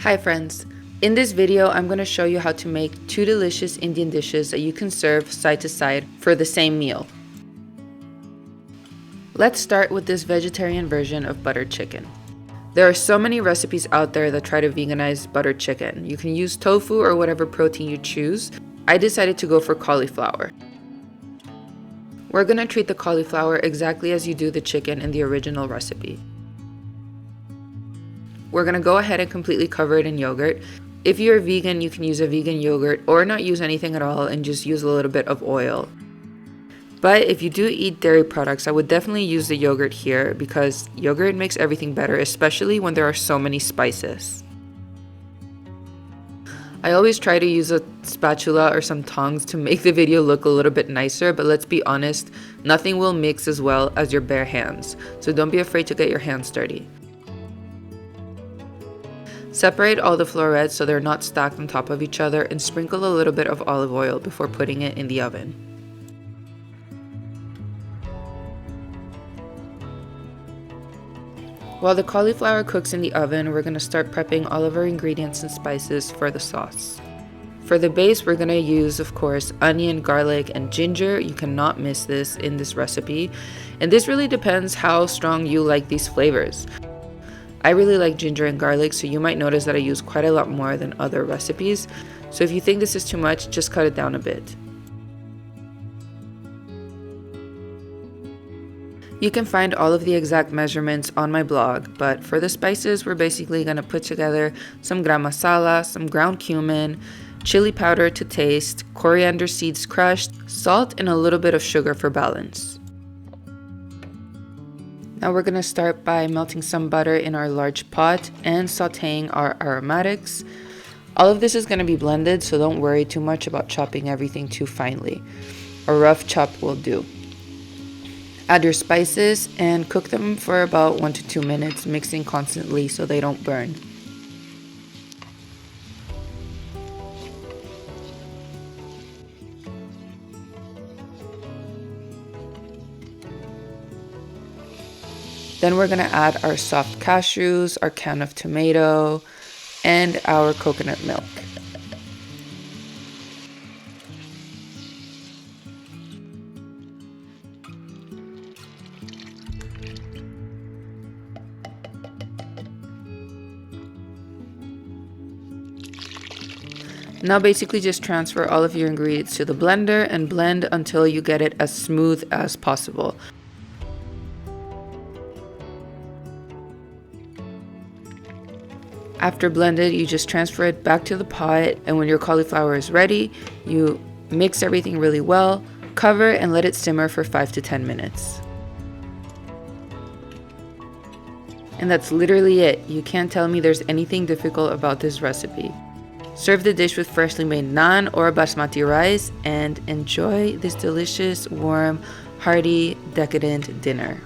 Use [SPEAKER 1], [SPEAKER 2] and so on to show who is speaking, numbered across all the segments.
[SPEAKER 1] Hi friends! In this video, I'm going to show you how to make 2 delicious Indian dishes that you can serve side to side for the same meal. Let's start with this vegetarian version of butter chicken. There are so many recipes out there that try to veganize butter chicken. You can use tofu or whatever protein you choose. I decided to go for cauliflower. We're going to treat the cauliflower exactly as you do the chicken in the original recipe. We're going to go ahead and completely cover it in yogurt. If you're vegan, you can use a vegan yogurt or not use anything at all and just use a little bit of oil. But if you do eat dairy products, I would definitely use the yogurt here because yogurt makes everything better, especially when there are so many spices. I always try to use a spatula or some tongs to make the video look a little bit nicer, but let's be honest, nothing will mix as well as your bare hands, so don't be afraid to get your hands dirty. Separate all the florets so they're not stacked on top of each other and sprinkle a little bit of olive oil before putting it in the oven. While the cauliflower cooks in the oven, we're going to start prepping all of our ingredients and spices for the sauce. For the base, we're going to use, of course, onion, garlic, and ginger. You cannot miss this in this recipe. And this really depends how strong you like these flavors. I really like ginger and garlic, so you might notice that I use quite a lot more than other recipes. So if you think this is too much, just cut it down a bit. You can find all of the exact measurements on my blog, but for the spices, we're basically going to put together some gram masala, some ground cumin, chili powder to taste, coriander seeds crushed, salt, and a little bit of sugar for balance. Now we're going to start by melting some butter in our large pot and sauteing our aromatics. All of this is going to be blended, so don't worry too much about chopping everything too finely. A rough chop will do. Add your spices and cook them for about 1 to 2 minutes, mixing constantly so they don't burn. Then we're going to add our soft cashews, our can of tomato, and our coconut milk. Now basically just transfer all of your ingredients to the blender and blend until you get it as smooth as possible. After blended, you just transfer it back to the pot, and when your cauliflower is ready, you mix everything really well, cover and let it simmer for 5 to 10 minutes. And that's literally it. You can't tell me there's anything difficult about this recipe. Serve the dish with freshly made naan or basmati rice and enjoy this delicious, warm, hearty, decadent dinner.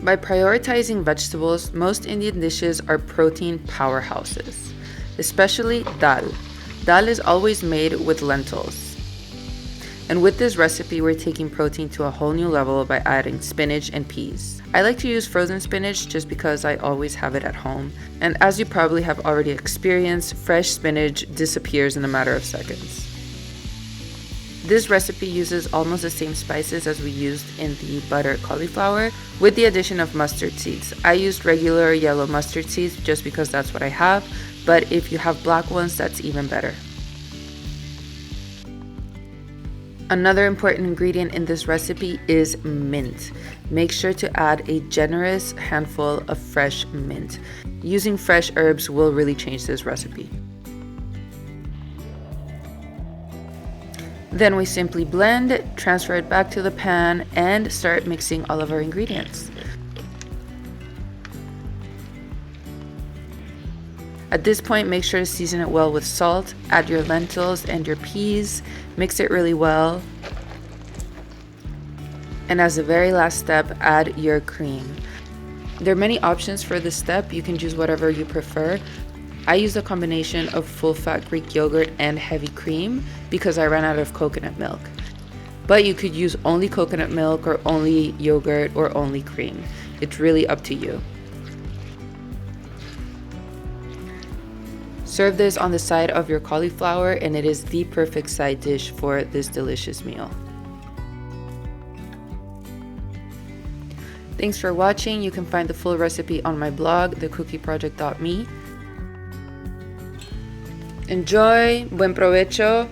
[SPEAKER 1] By prioritizing vegetables, most Indian dishes are protein powerhouses, especially dal. Dal is always made with lentils. And with this recipe, we're taking protein to a whole new level by adding spinach and peas. I like to use frozen spinach just because I always have it at home. And as you probably have already experienced, fresh spinach disappears in a matter of seconds. This recipe uses almost the same spices as we used in the butter cauliflower, with the addition of mustard seeds. I used regular yellow mustard seeds just because that's what I have, but if you have black ones, that's even better. Another important ingredient in this recipe is mint. Make sure to add a generous handful of fresh mint. Using fresh herbs will really change this recipe. Then we simply blend, transfer it back to the pan, and start mixing all of our ingredients. At this point, make sure to season it well with salt, add your lentils and your peas, mix it really well. And as the very last step, add your cream. There are many options for this step. You can choose whatever you prefer. I used a combination of full-fat Greek yogurt and heavy cream because I ran out of coconut milk. But you could use only coconut milk or only yogurt or only cream. It's really up to you. Serve this on the side of your cauliflower and it is the perfect side dish for this delicious meal. Thanks for watching. You can find the full recipe on my blog, thecookieproject.me. Enjoy. Buen provecho.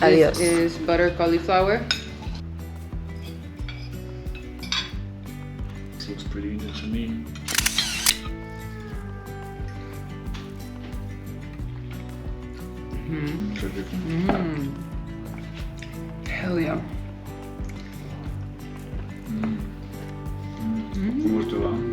[SPEAKER 1] Adios. This is butter cauliflower.
[SPEAKER 2] This looks pretty good to me.
[SPEAKER 1] Hell yeah.
[SPEAKER 2] ¿Cómo te va?